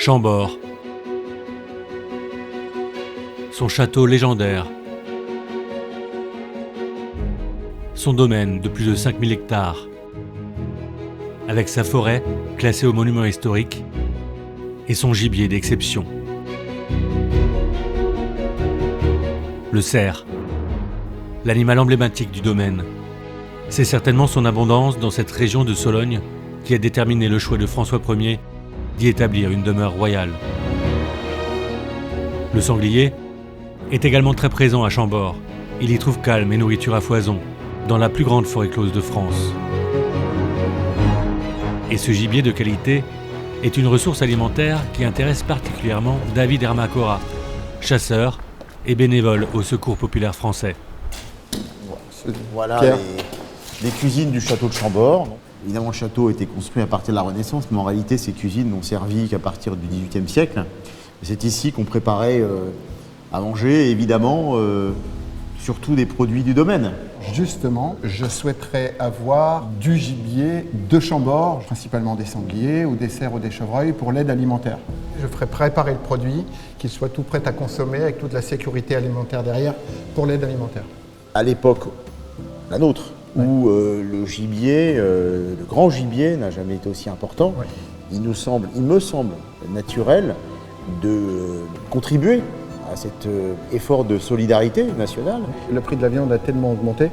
Chambord. Son château légendaire. Son domaine de plus de 5000 hectares. Avec sa forêt classée au monument historique et son gibier d'exception. Le cerf, l'animal emblématique du domaine. C'est certainement son abondance dans cette région de Sologne qui a déterminé le choix de François Ier d'y établir une demeure royale. Le sanglier est également très présent à Chambord. Il y trouve calme et nourriture à foison, dans la plus grande forêt close de France. Et ce gibier de qualité est une ressource alimentaire qui intéresse particulièrement David Hermacora, chasseur et bénévole au Secours populaire français. Voilà les cuisines du château de Chambord. Évidemment, le château a été construit à partir de la Renaissance, mais en réalité, ces cuisines n'ont servi qu'à partir du XVIIIe siècle. C'est ici qu'on préparait à manger, évidemment, surtout des produits du domaine. Justement, je souhaiterais avoir du gibier de Chambord, principalement des sangliers ou des cerfs ou des chevreuils, pour l'aide alimentaire. Je ferai préparer le produit, qu'il soit tout prêt à consommer avec toute la sécurité alimentaire derrière pour l'aide alimentaire. À l'époque, la nôtre, où le gibier, le grand gibier n'a jamais été aussi important, il me semble naturel de contribuer à cet effort de solidarité nationale. Le prix de la viande a tellement augmenté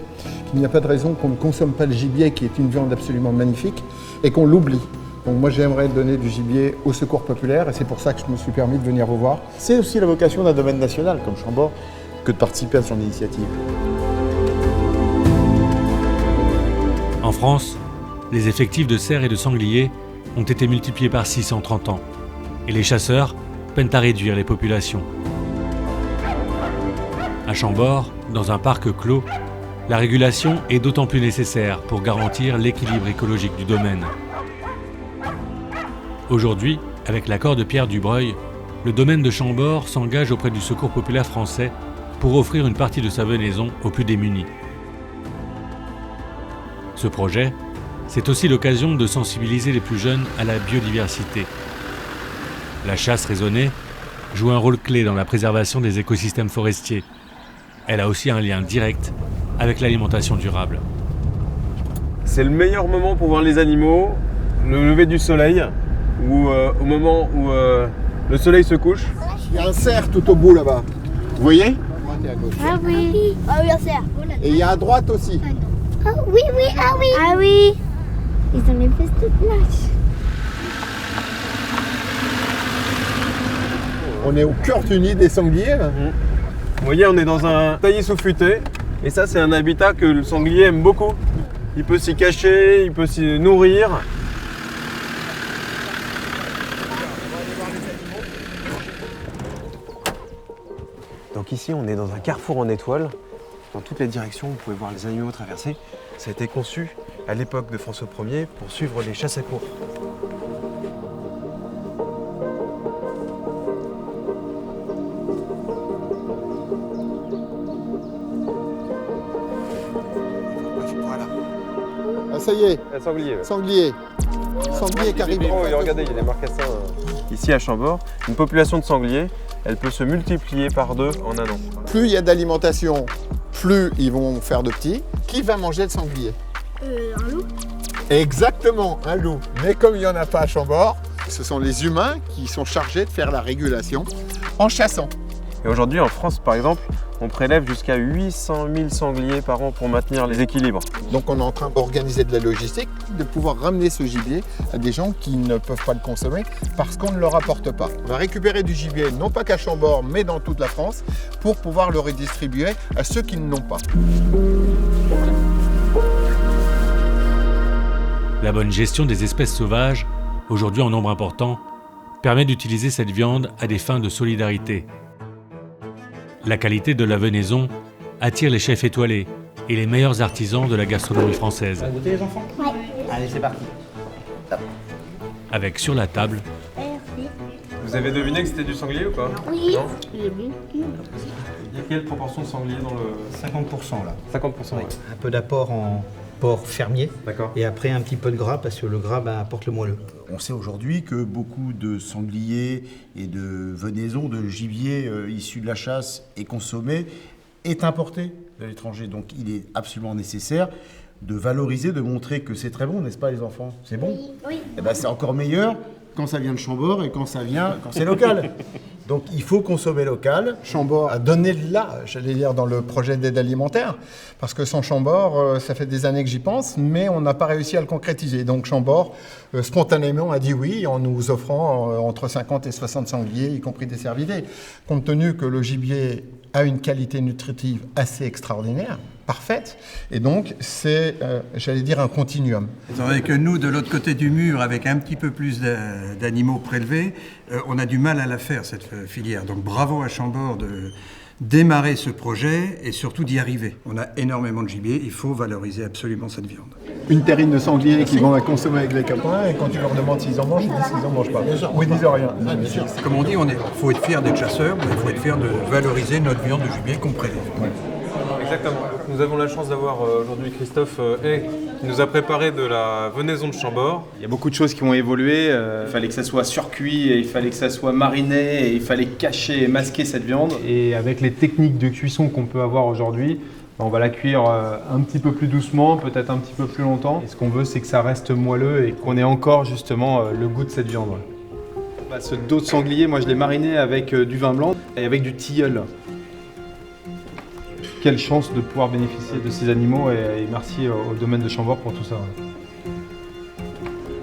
qu'il n'y a pas de raison qu'on ne consomme pas le gibier, qui est une viande absolument magnifique, et qu'on l'oublie. Donc moi j'aimerais donner du gibier au Secours populaire, et c'est pour ça que je me suis permis de venir vous voir. C'est aussi la vocation d'un domaine national comme Chambord que de participer à son initiative. En France, les effectifs de cerfs et de sangliers ont été multipliés par 6 en 30 ans, et les chasseurs peinent à réduire les populations. À Chambord, dans un parc clos, la régulation est d'autant plus nécessaire pour garantir l'équilibre écologique du domaine. Aujourd'hui, avec l'accord de Pierre Dubreuil, le domaine de Chambord s'engage auprès du Secours populaire français pour offrir une partie de sa venaison aux plus démunis. Ce projet, c'est aussi l'occasion de sensibiliser les plus jeunes à la biodiversité. La chasse raisonnée joue un rôle clé dans la préservation des écosystèmes forestiers. Elle a aussi un lien direct avec l'alimentation durable. C'est le meilleur moment pour voir les animaux, le lever du soleil, ou au moment où le soleil se couche. Il y a un cerf tout au bout là-bas. Vous voyez ? Ah oui. Ah oui, un cerf. Et il y a à droite aussi. Ah oui, oui, ah oui. Ah oui. Ils ont les fesses toutes moches. On est au cœur du nid des sangliers là. Vous voyez, on est dans un taillis sous futaie, et ça c'est un habitat que le sanglier aime beaucoup. Il peut s'y cacher, il peut s'y nourrir. Donc ici on est dans un carrefour en étoile. Dans toutes les directions, vous pouvez voir les animaux traverser. Ça a été conçu à l'époque de François Ier pour suivre les chasses à courre. Voilà. Ah, ça y est, Un sanglier. Ouais. sanglier. Sanglier qui arrive. Et regardez, il y a des marcassins. Ici à Chambord, une population de sangliers, elle peut se multiplier par 2 en un an. Plus il y a d'alimentation, plus ils vont faire de petits. Qui va manger le sanglier? Un loup. Exactement, un loup. Mais comme il n'y en a pas à Chambord, ce sont les humains qui sont chargés de faire la régulation en chassant. Et aujourd'hui, en France, par exemple, on prélève jusqu'à 800 000 sangliers par an pour maintenir les équilibres. Donc on est en train d'organiser de la logistique, de pouvoir ramener ce gibier à des gens qui ne peuvent pas le consommer parce qu'on ne le rapporte pas. On va récupérer du gibier, non pas qu'à Chambord, mais dans toute la France, pour pouvoir le redistribuer à ceux qui ne l'ont pas. La bonne gestion des espèces sauvages, aujourd'hui en nombre important, permet d'utiliser cette viande à des fins de solidarité. La qualité de la venaison attire les chefs étoilés et les meilleurs artisans de la gastronomie française. Vous goûtez les enfants? Ouais. Allez, c'est parti. Avec sur la table Merci. Vous avez deviné que c'était du sanglier ou pas? Oui. Non. Il est bon. Il y a quelle proportion de sanglier dans le... 50% là. 50%, ouais. Un peu d'apport en porc fermier. Et après un petit peu de gras parce que le gras apporte le moelleux. On sait aujourd'hui que beaucoup de sangliers et de venaison, de gibier issu de la chasse et consommé est importé de l'étranger. Donc il est absolument nécessaire de valoriser, de montrer que c'est très bon, n'est-ce pas les enfants? C'est bon? Oui. Et ben, c'est encore meilleur quand ça vient de Chambord et quand c'est local. Donc il faut consommer local. Chambord a donné le là, j'allais dire, dans le projet d'aide alimentaire, parce que sans Chambord, ça fait des années que j'y pense, mais on n'a pas réussi à le concrétiser. Donc Chambord, spontanément, a dit oui en nous offrant entre 50 et 60 sangliers, y compris des cervidés. Compte tenu que le gibier a une qualité nutritive assez extraordinaire, parfaite, et donc c'est, j'allais dire, un continuum. Étant donné que nous, de l'autre côté du mur, avec un petit peu plus d'animaux prélevés, on a du mal à la faire, cette filière. Donc bravo à Chambord de démarrer ce projet et surtout d'y arriver. On a énormément de gibier, il faut valoriser absolument cette viande. Une terrine de sanglier qu'ils vont consommer avec les copains, et quand tu leur demandes s'ils en mangent, ils disent qu'ils n'en mangent pas. Ou ils disent rien. Comme on dit, faut être fier d'être chasseur, mais il faut être fier de valoriser notre viande de gibier qu'on prélève. Exactement. Nous avons la chance d'avoir aujourd'hui Christophe Hay qui nous a préparé de la venaison de Chambord. Il y a beaucoup de choses qui ont évolué. Il fallait que ça soit surcuit, et il fallait que ça soit mariné, et il fallait cacher et masquer cette viande. Et avec les techniques de cuisson qu'on peut avoir aujourd'hui, on va la cuire un petit peu plus doucement, peut-être un petit peu plus longtemps. Et ce qu'on veut, c'est que ça reste moelleux et qu'on ait encore justement le goût de cette viande. Ce dos de sanglier, moi je l'ai mariné avec du vin blanc et avec du tilleul. Quelle chance de pouvoir bénéficier de ces animaux et merci au domaine de Chambord pour tout ça.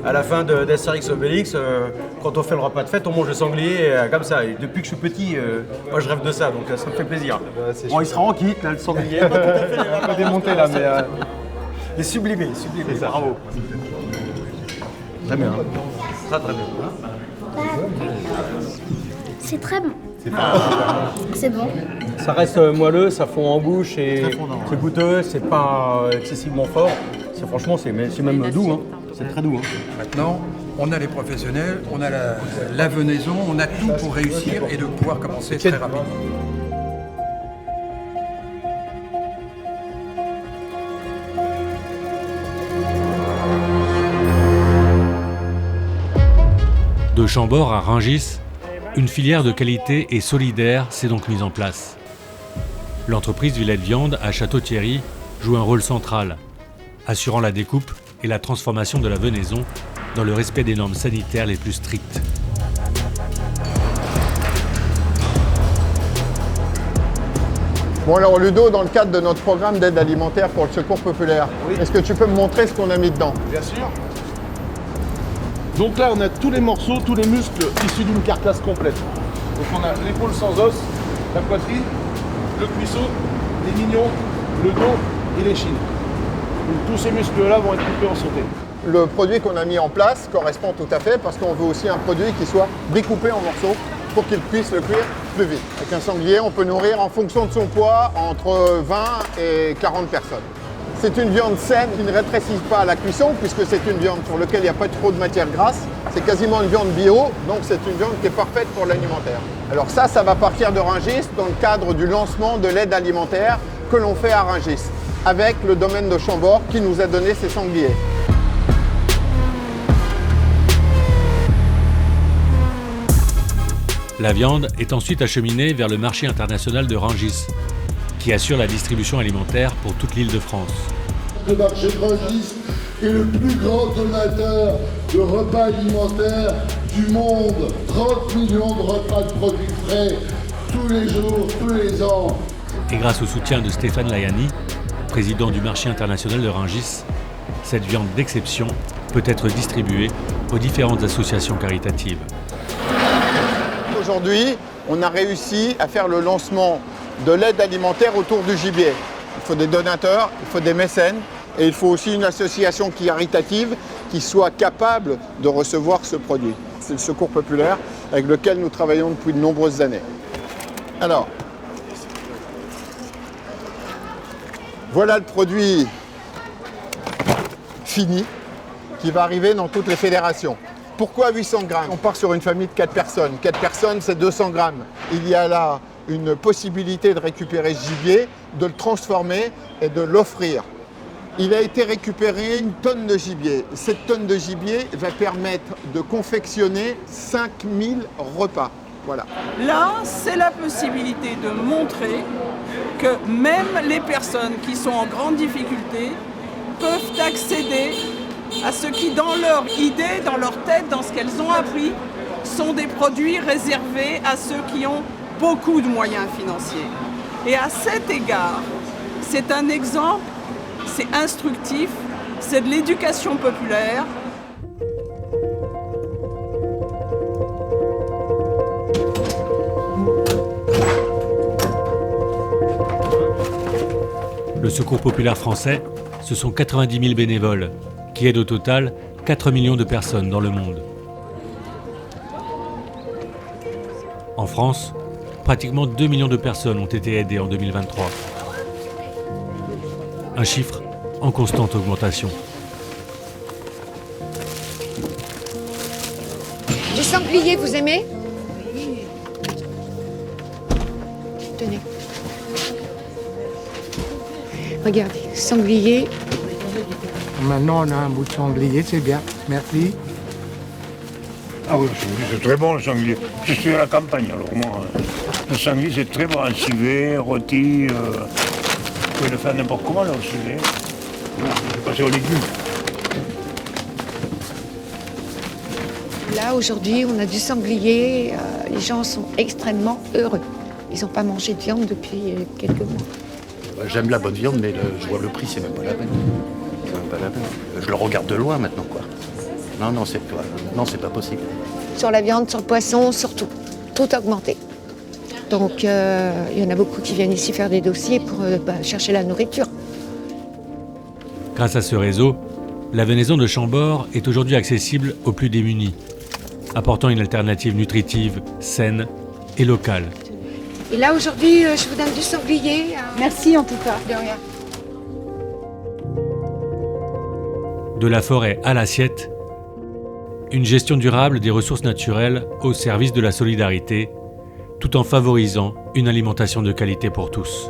À la fin d'Astérix Obélix, quand on fait le repas de fête, on mange le sanglier comme ça. Et depuis que je suis petit, moi je rêve de ça, donc ça me fait plaisir. Bon, il sera en kit, là, le sanglier. Pas tout à fait, un peu démonté là, mais... Il est sublimé, bravo. Très bien. Très très bien. C'est très bon. C'est bon. Ça reste moelleux, ça fond en bouche et c'est goûteux, c'est pas excessivement fort. Franchement, c'est même doux. Hein. C'est très doux. Hein. Maintenant, on a les professionnels, on a la venaison, on a tout pour réussir et de pouvoir commencer très rapidement. De Chambord à Rungis, une filière de qualité et solidaire s'est donc mise en place. L'entreprise Villette Viande à Château-Thierry joue un rôle central, assurant la découpe et la transformation de la venaison dans le respect des normes sanitaires les plus strictes. Bon alors Ludo, dans le cadre de notre programme d'aide alimentaire pour le Secours populaire, est-ce que tu peux me montrer ce qu'on a mis dedans? Bien sûr. Donc là, on a tous les morceaux, tous les muscles issus d'une carcasse complète. Donc on a l'épaule sans os, la poitrine, le cuisseau, les mignons, le dos et les chines. Donc tous ces muscles-là vont être coupés en sauté. Le produit qu'on a mis en place correspond tout à fait parce qu'on veut aussi un produit qui soit découpé en morceaux pour qu'il puisse le cuire plus vite. Avec un sanglier, on peut nourrir en fonction de son poids entre 20 et 40 personnes. C'est une viande saine qui ne rétrécit pas à la cuisson puisque c'est une viande sur laquelle il n'y a pas trop de matière grasse. C'est quasiment une viande bio, donc c'est une viande qui est parfaite pour l'alimentaire. Alors ça va partir de Rungis dans le cadre du lancement de l'aide alimentaire que l'on fait à Rungis avec le domaine de Chambord qui nous a donné ces sangliers. La viande est ensuite acheminée vers le marché international de Rungis, qui assure la distribution alimentaire pour toute l'Île-de-France. Le marché de Rungis est le plus grand donateur de repas alimentaires du monde. 30 millions de repas de produits frais tous les jours, tous les ans. Et grâce au soutien de Stéphane Layani, président du marché international de Rungis, cette viande d'exception peut être distribuée aux différentes associations caritatives. Aujourd'hui, on a réussi à faire le lancement de l'aide alimentaire autour du gibier. Il faut des donateurs, il faut des mécènes et il faut aussi une association caritative qui soit capable de recevoir ce produit. C'est le Secours populaire avec lequel nous travaillons depuis de nombreuses années. Alors, voilà le produit fini qui va arriver dans toutes les fédérations. Pourquoi 800 grammes? On part sur une famille de 4 personnes. 4 personnes, c'est 200 grammes. Il y a là une possibilité de récupérer ce gibier, de le transformer et de l'offrir Il a été récupéré une tonne de gibier. Cette tonne de gibier va permettre de confectionner 5000 repas. Voilà. Là, c'est la possibilité de montrer que même les personnes qui sont en grande difficulté peuvent accéder à ce qui, dans leur idée, dans leur tête, dans ce qu'elles ont appris, sont des produits réservés à ceux qui ont beaucoup de moyens financiers. Et à cet égard, c'est un exemple, c'est instructif, c'est de l'éducation populaire. Le Secours populaire français, ce sont 90 000 bénévoles qui aident au total 4 millions de personnes dans le monde. En France, pratiquement 2 millions de personnes ont été aidées en 2023. Un chiffre en constante augmentation. Du sanglier, vous aimez? Tenez. Regardez, sanglier. Maintenant, on a un bout de sanglier, c'est bien. Merci. Ah oui, c'est très bon le sanglier. Je suis à la campagne, alors moi, le sanglier c'est très bon, en civet, rôti, vous pouvez le faire n'importe comment là, au civet. Je vais passer aux légumes. Là, aujourd'hui, on a du sanglier. Les gens sont extrêmement heureux. Ils n'ont pas mangé de viande depuis quelques mois. J'aime la bonne viande, mais je vois le prix, c'est même pas la peine. C'est même pas la peine. Je le regarde de loin maintenant, quoi. Non, c'est pas possible. Sur la viande, sur le poisson, surtout. Tout a augmenté. Donc, il y en a beaucoup qui viennent ici faire des dossiers pour chercher la nourriture. Grâce à ce réseau, la venaison de Chambord est aujourd'hui accessible aux plus démunis, apportant une alternative nutritive, saine et locale. Et là, aujourd'hui, je vous donne du sanglier. Merci en tout cas. De rien. De la forêt à l'assiette, une gestion durable des ressources naturelles au service de la solidarité, tout en favorisant une alimentation de qualité pour tous.